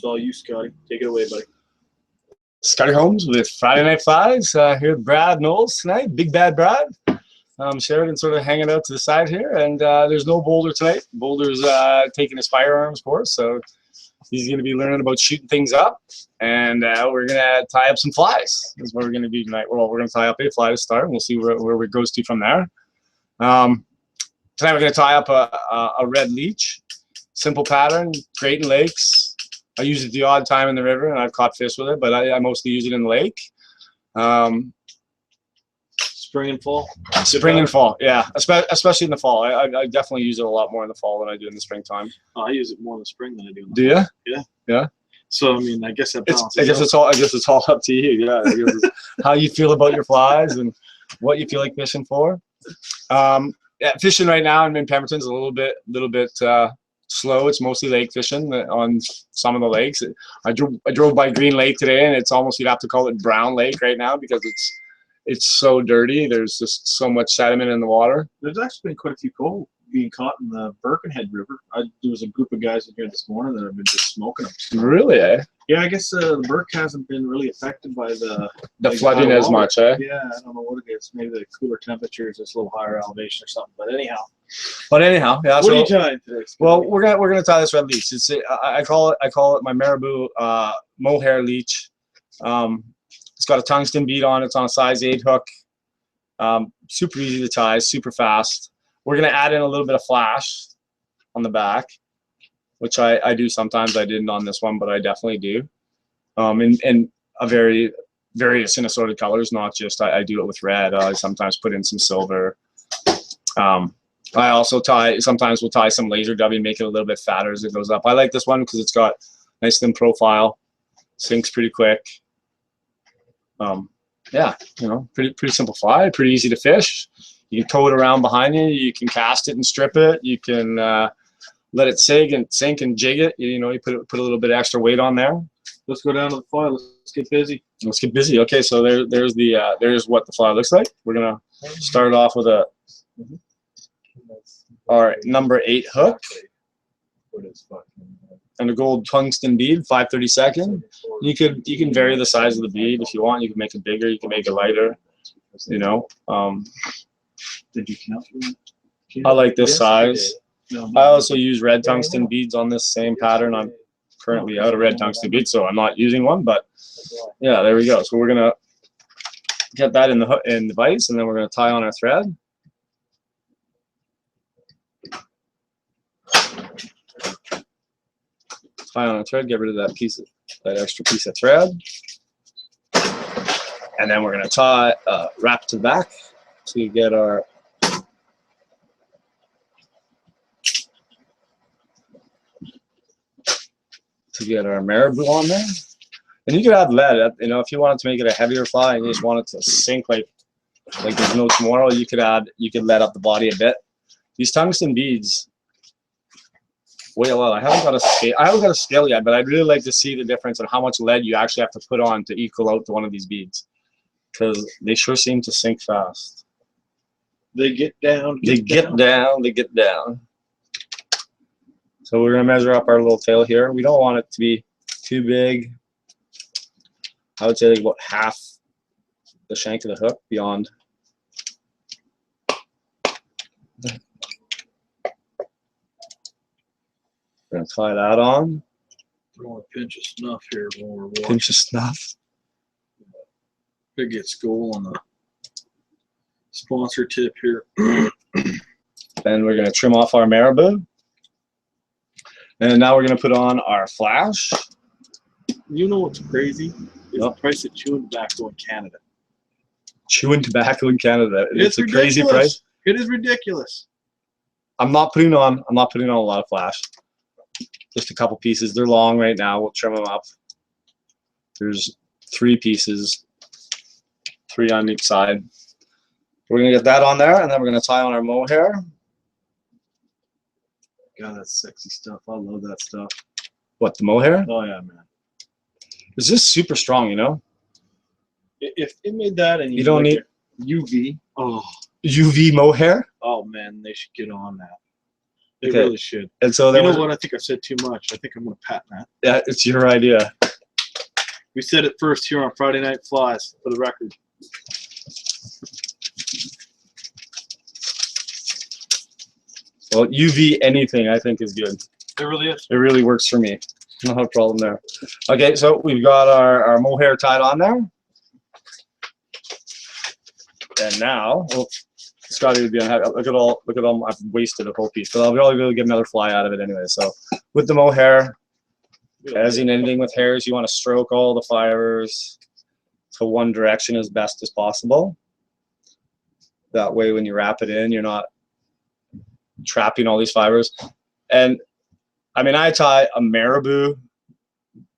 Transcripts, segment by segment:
It's all you, Scotty. Take it away, buddy. Scotty Holmes with Friday Night Fives here with Brad Knowles tonight. Big Bad Brad. Sheridan sort of hanging out to the side here, and there's no Boulder tonight. Boulder's taking his firearms course, so he's going to be learning about shooting things up, and we're going to tie up some flies. That's what we're going to do tonight. Well, we're going to tie up a fly to start, and we'll see where it goes to from there. Tonight we're going to tie up a red leech. Simple pattern, great in lakes. I use it the odd time in the river, and I've caught fish with it, but I mostly use it in the lake. Spring and fall? Spring and fall, yeah. Especially in the fall. I definitely use it a lot more in the fall than I do in the springtime. Oh, I use it more in the spring than I do in the Do fall. you? Yeah. Yeah. So I mean, I guess that balances. I guess it's all up to you. Yeah. I guess it's how you feel about your flies and what you feel like fishing for. Yeah, fishing right now in Pemberton's a little bit slow. It's mostly lake fishing on some of the lakes. I drove by Green Lake today, and it's almost, you'd have to call it Brown Lake right now because it's so dirty. There's just so much sediment in the water. There's actually been quite a few coal being caught in the Birkenhead River. There was a group of guys in here this morning that have been just smoking them. Really, eh? Yeah, I guess the Burke hasn't been really affected by the flooding as much, eh? Yeah, I don't know what it is. Maybe the cooler temperatures, it's a little higher elevation or something. But anyhow, yeah. What are you tying today? Well, we're gonna tie this red leech. I call it my marabou mohair leech. It's got a tungsten bead on it. It's on a size 8 hook. Super easy to tie, super fast. We're gonna add in a little bit of flash on the back, which I do sometimes. I didn't on this one, but I definitely do. In a various in assorted colors, not just I do it with red. I sometimes put in some silver. I also sometimes we'll tie some laser dubbing, make it a little bit fatter as it goes up. I like this one because it's got nice thin profile, sinks pretty quick. Yeah, you know, pretty simple fly, pretty easy to fish. You can tow it around behind you. You can cast it and strip it. You can let it sink and jig it. You know, you put a little bit of extra weight on there. Let's go down to the fly. Let's get busy. Let's get busy. Okay, so there's what the fly looks like. We're gonna start off with our number 8 hook and a gold tungsten bead, 5/32. You can vary the size of the bead if you want. You can make it bigger. You can make it lighter. You know. Did you count? I like this size. I also use red tungsten beads on this same pattern. I'm currently out of red tungsten beads, so I'm not using one. But yeah, there we go. So we're gonna get that in the vise, and then we're gonna tie on our thread. Tie on a thread. Get rid of that extra piece of thread, and then we're gonna tie wrap to the back to get our marabou on there. And you could add lead. You know, if you wanted to make it a heavier fly and you just want it to sink like there's no tomorrow, you could lead up the body a bit. These tungsten beads weigh a lot. I haven't got a scale yet, but I'd really like to see the difference in how much lead you actually have to put on to equal out to one of these beads, because they sure seem to sink fast. They get down. They get down. So we're gonna measure up our little tail here. We don't want it to be too big. I would say like about half the shank of the hook beyond. We're gonna tie that on. Throw a pinch of snuff here when we're watching. Pinch of snuff. Big get school on the sponsor tip here. Then we're gonna trim off our marabou. And now we're gonna put on our flash. You know what's crazy? Is the price of chewing tobacco in Canada. Chewing tobacco in Canada. It's a ridiculous. Crazy price. It is ridiculous. I'm not putting on a lot of flash. Just a couple pieces. They're long right now. We'll trim them up. There's 3 pieces, 3 on each side. We're gonna get that on there, and then we're gonna tie on our mohair. God, that's sexy stuff. I love that stuff. What, the mohair? Oh yeah, man. It's just super strong, you know. If it made that and you don't need UV. Oh. UV mohair. Oh man, they should get on that. They Okay. really should. And so You there know was, what? I think I said too much. I think I'm going to patent that. yeah, it's your idea. We said it first here on Friday Night Flies, for the record. Well, UV anything I think is good. It really is. It really works for me. No have a problem there. Okay, so we've got our mohair tied on there. And now, well, Scotty would be unhappy. Look at all, I've wasted a whole piece. But I'll probably be able to get another fly out of it anyway. So with the mohair, as in anything with hairs, you want to stroke all the fibers to one direction as best as possible. That way when you wrap it in, you're not trapping all these fibers. And I mean, I tie a marabou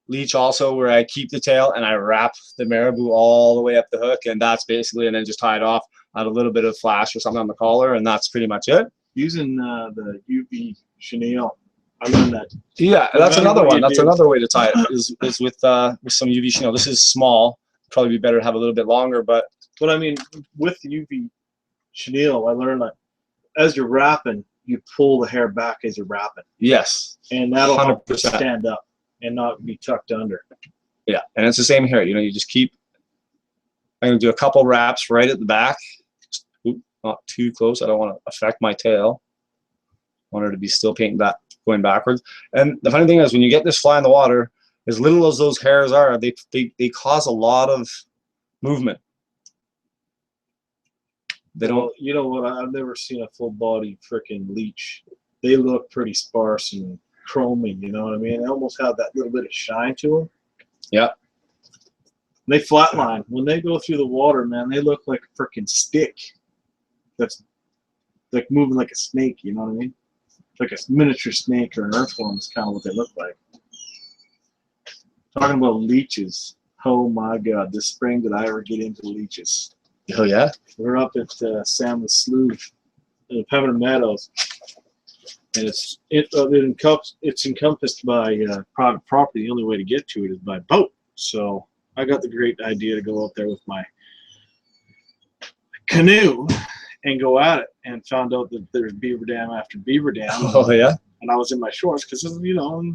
leech also where I keep the tail and I wrap the marabou all the way up the hook, and that's basically, and then just tie it off, add a little bit of flash or something on the collar, and that's pretty much it. Using the UV chenille, I learned that. Yeah, No that's matter another what one. you That's do. another way to tie it is with some UV chenille. This is small. Probably be better to have a little bit longer, but I mean, with the UV chenille, I learned that as you're wrapping, you pull the hair back as you're wrapping, yes, and that'll help it 100%. stand up and not be tucked under. Yeah, and it's the same here. You know, you just keep. I'm gonna do a couple wraps right at the back. Oop, not too close. I don't want to affect my tail. I want her to be still painting back, going backwards. And the funny thing is, when you get this fly in the water, as little as those hairs are, they cause a lot of movement. They don't. Well, you know what? I've never seen a full body freaking leech. They look pretty sparse and chromy. You know what I mean? They almost have that little bit of shine to them. Yeah. They flatline when they go through the water, man. They look like a freaking stick. That's like moving like a snake. You know what I mean? Like a miniature snake or an earthworm is kind of what they look like. Talking about leeches. Oh my God! This spring did I ever get into leeches? Oh yeah. We're up at Salmon Slough in the Pembina Meadows, and it's encompassed by private property. The only way to get to it is by boat. So I got the great idea to go out there with my canoe and go at it, and found out that there's beaver dam after beaver dam. Oh yeah. And I was in my shorts because, you know,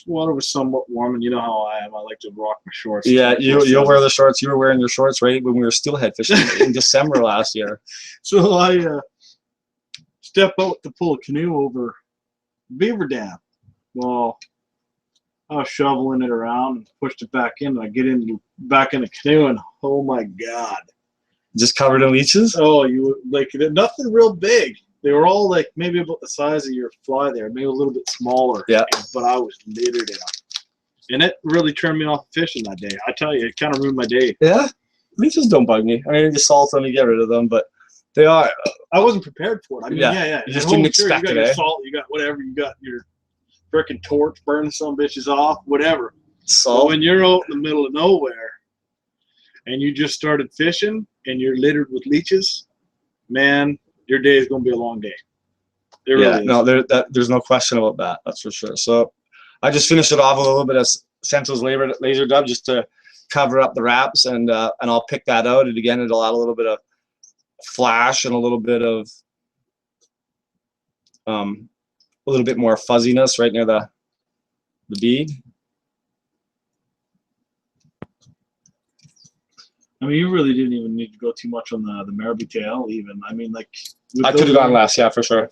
water was somewhat warm, and you know how I am. I like to rock my shorts. Yeah, you'll wear the shorts. You were wearing your shorts right when we were steelhead fishing in December last year. So I step out to pull a canoe over beaver dam. Well, I was shoveling it around and pushed it back in, and I get back in the canoe, and oh my God. Just covered in leeches? Oh, you like nothing real big. They were all like maybe about the size of your fly there, maybe a little bit smaller. Yeah. But I was littered in them. And it really turned me off fishing that day. I tell you, it kind of ruined my day. Yeah. Leeches don't bug me. I mean, you salt them, you get rid of them, but they are. I wasn't prepared for it. I mean, yeah. You just didn't expect you got it, your eh? salt, you got whatever, you got your frickin' torch burning some bitches off, whatever. So Salt. when you're out in the middle of nowhere and you just started fishing and you're littered with leeches, man, your day is going to be a long day. It really Yeah, is. no, there's no question about that. That's for sure. So I just finished it off with a little bit of Senso's laser dub just to cover up the wraps, and I'll pick that out. And again, it'll add a little bit of flash and a little bit of more fuzziness right near the bead. I mean, you really didn't even need to go too much on the marabou tail, even. I mean, like... I could have gone less, yeah, for sure.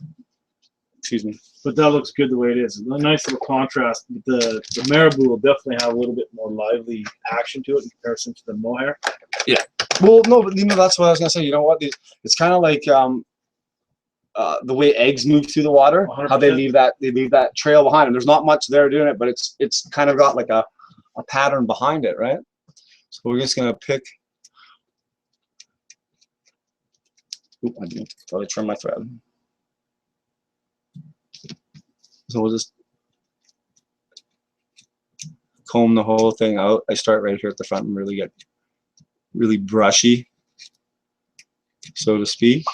Excuse me. But that looks good the way it is. A nice little contrast. But the marabou will definitely have a little bit more lively action to it in comparison to the mohair. Yeah. Well, no, but you know, that's what I was gonna say. You know what? It's kind of like the way eggs move through the water. 100%. How they leave that trail behind them. There's not much there doing it, but it's kind of got like a pattern behind it, right? So we're just gonna pick. Oop, I didn't probably trim my thread. So we'll just comb the whole thing out. I start right here at the front and really get really brushy, so to speak.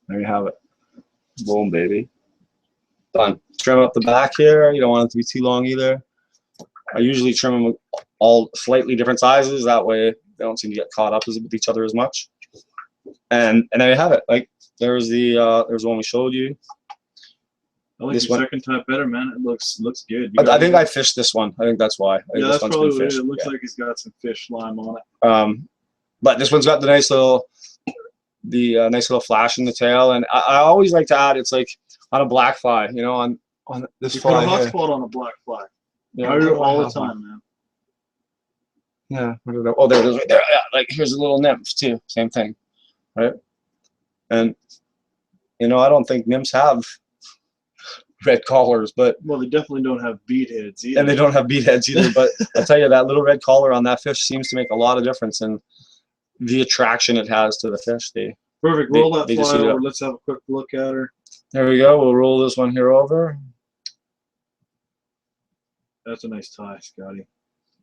There you have it. Boom, baby. Done. Trim up the back here. You don't want it to be too long either. I usually trim them all slightly different sizes. That way they don't seem to get caught up with each other as much. And there you have it. Like there's the one we showed you. I like This your one. second type better, man. It looks good. I think I fished this one. I think that's why. I think Yeah, this that's one's probably been what it is. fished. It looks Yeah. like he's got some fish lime on it. But this one's got the nice little flash in the tail, and I always like to add, it's like on a black fly, you know, on this You fly put a hot here. spot on a black fly. Yeah, I do it all the time, man. Yeah. Oh, there it is right there. Yeah, like here's a little nymph too. Same thing, right? And you know, I don't think nymphs have red collars, but Well, they definitely don't have bead heads either. and they don't have bead heads either. But I'll tell you, that little red collar on that fish seems to make a lot of difference in the attraction it has to the fish. Perfect. Roll that they just fly eat it over. up. Let's have a quick look at her. There we go. We'll roll this one here over. That's a nice tie, Scotty.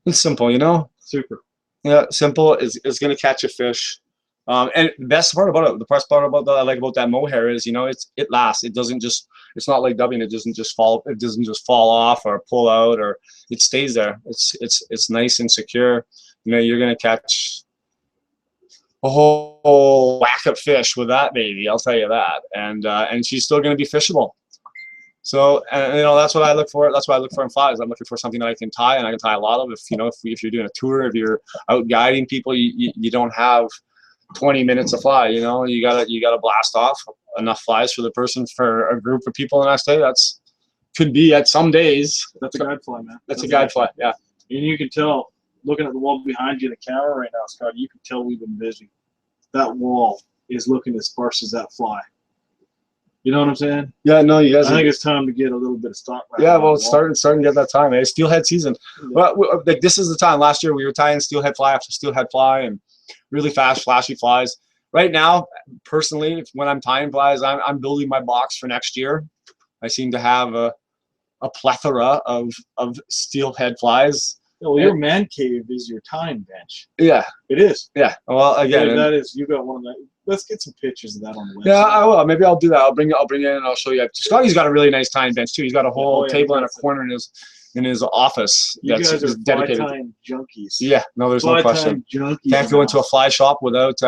It's simple, you know. Super. Yeah, simple is going to catch a fish. And the best part about it, the best part about that I like about that mohair is, you know, it lasts. It doesn't just, it's not like dubbing. It doesn't just fall off or pull out, or it stays there. It's nice and secure. You know, you're going to catch a whole whack of fish with that baby. I'll tell you that. And she's still going to be fishable. So, and you know, that's what I look for. That's what I look for in flies. I'm looking for something that I can tie, and I can tie a lot of. If you're doing a tour, if you're out guiding people, you don't have 20 minutes of fly. You know, you gotta blast off enough flies for the person, for a group of people the next day. That's could be at some days. That's a guide fly, man. That's a guide fly. Yeah. And you can tell, looking at the wall behind you, the camera right now, Scott, you can tell we've been busy. That wall is looking as sparse as that fly. You know what I'm saying? Yeah, no, you guys. I think it's time to get a little bit of stock back. Yeah, well, it's starting to get that time. Eh? Steelhead season. Yeah. Well, like this is the time. Last year we were tying steelhead fly after steelhead fly, and really fast, flashy flies. Right now, personally, when I'm tying flies, I'm building my box for next year. I seem to have a plethora of steelhead flies. Well, your man cave is your time bench. Yeah, it is. Yeah. Well, again, yeah, that is. You got one of that. Let's get some pictures of that on the website. Yeah, I will. Maybe I'll do that. I'll bring it in and I'll show you. Scotty's got a really nice tying bench too. He's got a whole table and a corner in his office. You that's guys are dedicated. fly tying junkies. Yeah, no, there's no question. Can't go into a fly shop without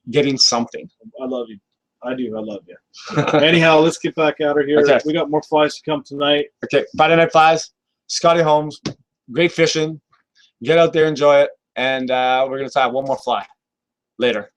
getting something. I love you. I do. I love you. Anyhow, let's get back out of here. Okay. We got more flies to come tonight. Okay, Friday Night Flies. Scotty Holmes. Great fishing. Get out there, enjoy it, and we're gonna tie one more fly later.